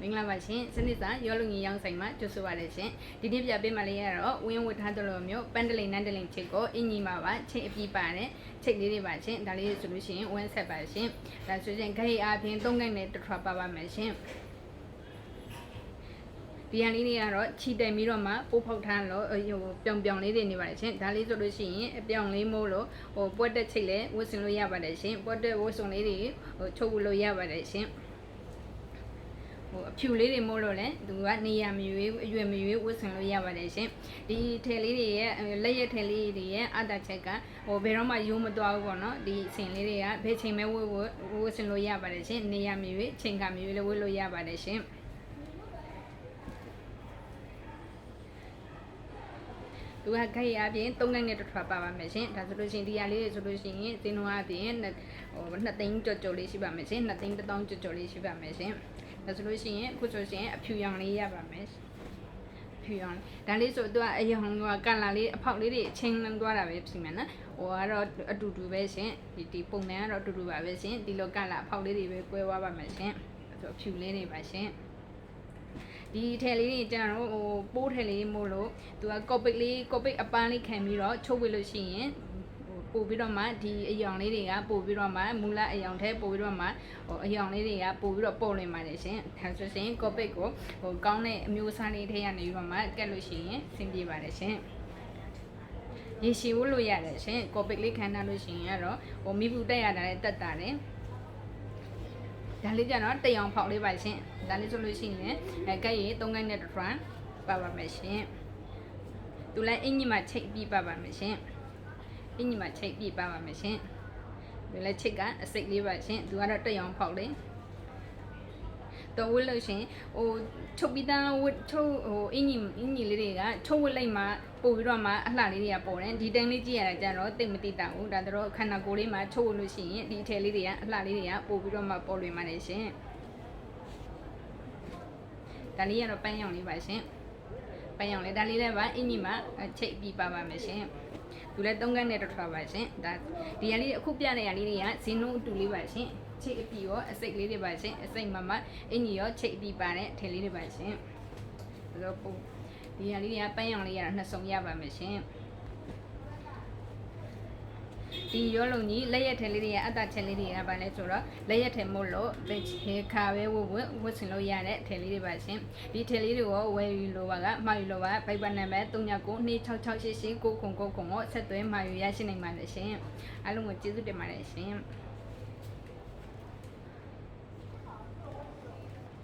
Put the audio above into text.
င်္ဂလာပါရှင်စနစ်စာရောလုံကြီးရောင်းဆိုင်မှာကြိုဆိုပါရရှင်ဒီနေ့ပြပေးမှလေးရတော့ဝင်းဝတ်ထားတဲ့လိုမျိုးပန်းတလိန်နန်းတလိန်ချိတ်ကိုအင်ကြီးမှာပါချိတ်အပြည့်ပါတယ်ချိတ်လေးတွေပါရှင်ဒါလေးဆိုလို့ရှိရင်ဝင်းဆက်ပါရှင်ဒါဆိုရင်ဂိတ်အားဖြင့်3ဂိတ်နဲ့တစ်ထွားပါပါမယ်ရှင်ဒီရန်လေးတွေကတော့ခြိတယ်ပြီးတော့မှပိုးဖောက်ထားလို့ဟိုပြောင်လေးတွေနေပါတယ်ရှင်ဒါလေးဆိုလို့ရှိရင်အပြောင်လေးမိုးလို့ဟိုပွက်တက်ချိတ်လဲဝတ်ဆင်လို့ရပါတယ်ရှင်ပွက်တက်ဝတ်စုံလေးတွေဟိုချုပ်လို့ရပါတယ်ရှင်အဖြူလေးတွေမို့လို့လဲသူကနေရမရွေးအရွယ်မရွေးဝတ်ဆင်လို့ရပါတယ်ရှင်ဒီထည်လေးတွေရဲ့လက်ရက်ထည်လေးတွေရဲ့အတာချက်ကဟိုဘယ်တော့မှရိုးမသွားဘူးပေါ့နော်ဒီအစင်လေးတွေကဘယ်ချိန်မဲဝတ်ဆင်လို့ရပါတယ်ရှင်နေရမရွေးချိန်ကမရွေးလည်းဝတ်လို့ရပါတယ်ရှင်သူကခိုက်အပြင်3နိုင်နဲ့တစ်ထွားပါပါမယ်ရှင်ဒါဆိုလို့ရှိရင်ဒီရလေးဆိုလို့ရှိရင်သင်တော်အပြင်ဟို2သိန်းကြော်လေးရှိပါမယ်ရှင်2သိန်း1000ကြော်လေးရှိပါမယ်ရှင်ဒါဆိုလို့ရှိရင်အခုဆိုရှင်အဖြူရောင်လေးရပါမယ်အဖြူရောင်ဒါလေးဆိုသူကအရောင်ကကလာလေးအဖောက်လေးတွေအချင်းလန်းသွားတာပဲဖြစ်မယ်နော်ဟိုကတော့အတူတူပဲရှင်ဒီပုံစံကတော့အတူတူပါပဲရှင်ဒီလိုကလာအဖောက်လေးတွေပဲကွဲသွားပါမယ်ရှင်ဆိုအဖြူလေးတွေပါရှင်ဒီထည်လေးတွေကျတော့ဟိုပိုးထည်လေးမို့လို့သူကကော့ပိတ်အပန်းလေးခံပြီးတော့ချုပ်ဝေလို့ရှိရင်ပို့ပြီးတော့မှဒီအယောင်လေးတွေကပို့ပြီးတော့မှမူလအယောင်ထဲပို့ပြီးတော့မှဟိုအယောင်လေးတွေကပို့ပြီးတော့ပေါ်လွင်ပါတယ်ရှင်ဒါဆိုရင်ကော့ပိတ်ကိုဟိုကောင်းတဲ့အမျိုးအစားလေးထဲကနေပြီးတော့မှကတ်လို့ရှိရင်အဆင်ပြေပါတယ်ရှင်ရေရှည်ဝတ်လို့ရတယ်ရှင်ကော့ပိတ်လေးခံထားလို့ရှိရင်ကတော့ဟိုမိဘူးတက်ရတာလည်းတက်တာတယ်ဒါလေးကျတော့တရောင်ဖောက်လေးပါရှင်ဒါလေးဆိုလို့ရှိရင်ကက်ရီ3ခိုင်းနဲ့တစ်ထွန်းပါပါမယ်ရှင်သူလည်းအင်ကြီးမှချိတ်ပြီးပါပါမယ်ရှင်အင်ကြီးမှချိတ်ပြီးပါပါမယ်ရှင်ဒီလည်းချိတ်ကအစိတ်လေးပါရှင်သူကတော့တရောင်ဖောက်လေးတော့ဝတ်လို့ရှင်ဟိုချုပ်ပြီးသားဝတ်ချုပ်ဟိုအင်ကြီးလေးတွေကချုပ်ဝတ်လိုက်မှပို့ပြီးတော့မှအလှလေးတွေကပေါ်တယ်ဒီတိုင်းလေးကြည့်ရတာကြတော့တိတ်မတိတာဘူးဒါတော့ခန္ဓာကိုယ်လေးမှာချုပ်ဝတ်လို့ရှိရင်ဒီအထည်လေးတွေကအလှလေးတွေကပို့ပြီးတော့မှပေါ်လွင်ပါတယ်ရှင်ဒါလေးကတော့ပန်းရောင်လေးပါရှင်ပန်းရောင်လေးဒါလေးလည်းပါအင်ကြီးမှာချိတ်ပြီးပါပါမယ်ရှင်သူလည်း3ခန်းနဲ့တစ်ထွားပါရှင်ဒါဒီရလေးအခုပြတဲ့ရလေးတွေကဇင်းလုံးအတူလေးပါရှင်ချိတ်အပြီးရောအစိတ်လေးတွေပါရှင်အစိတ်မှာအင်ကြီးရောချိတ်ပြီးပါတဲ့အထည်လေးတွေပါရှင်ဒါတော့ပို့ဒီရလေးတွေကပန်းရောင်လေးရတော့နှစ်စုံရပါမယ်ရှင်ဒီရောလုံးကြီးလက်ရက်ထည်လေးတွေကအတာချက်လေးတွေကပါလဲဆိုတော့လက်ရက်ထည်မို့လို့ဘယ်ချေခါပဲဝတ်ဆင်လို့ရတဲ့အထည်လေးတွေပါရှင်ဒီထည်လေးတွေကိုဝယ်ယူလို့ပါကမှာယူလို့ပါဗိုက်ပါနံပါတ်399266889999ကိုဆက်သွဲမှာယူရရှိနိုင်ပါတယ်ရှင်အားလုံးကိုကျေးဇူးတင်ပါတယ်ရှင်